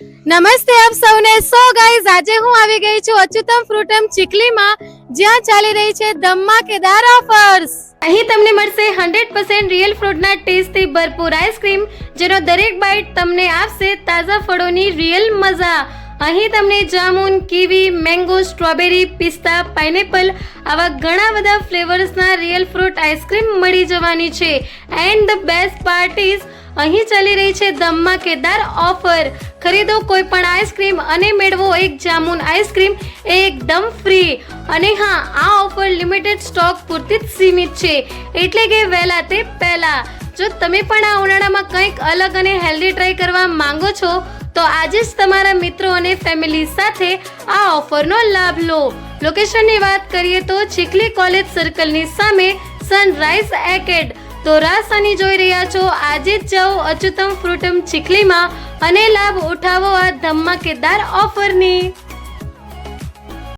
નમસ્તે આપ સૌને. સો ગાઈઝ, આજે હું આવી ગઈ છું અચ્યુતમ ફ્રૂટમ ચીખલીમાં, જ્યાં ચાલી રહી છે ધમાકેદાર ઓફર્સ. અહીં તમને મળશે 100% રિયલ ફ્રૂટના ટેસ્ટથી ભરપૂર આઈસ્ક્રીમ, જેનો દરેક બાઇટ તમને આપશે તાજા ફળોની રિયલ મજા. અહીં તમને જામુન, કીવી, મેંગો, સ્ટ્રોબેરી, પિસ્તા, પાઇનેપલ આવા ઘણા બધા ફ્લેવર્સના રિયલ ફ્રૂટ આઈસ્ક્રીમ મળી જવાની છે. And the best part is, અહીં ચાલી રહી છે ધમાકેદાર ઓફર. ખરીદો કોઈ પણ આઈસ્ક્રીમ અને મેળવો એક જામુન આઈસ્ક્રીમ એકદમ ફ્રી. અને હા, આ ઓફર લિમિટેડ સ્ટોક પૂરતી જ સીમિત છે, એટલે કે વહેલા તે પહેલા. જો તમે પણ આ ઉનાળામાં કંઈક અલગ અને હેલ્ધી ટ્રાય કરવા માંગો છો, તો આજે જ તમારા મિત્રો અને ફેમિલી સાથે આ ઓફરનો લાભ લો. લોકેશનની વાત કરીએ તો ચીખલી કોલેજ સર્કલની સામે સનરાઈઝ એકેડ. તો રાસાની જોઈ રહ્યા છો, આજે જ જાઓ અચ્યુતમ ફ્રૂટમ ચીખલીમાં અને લાભ ઉઠાવો આ ધમાકેદાર ઓફરની.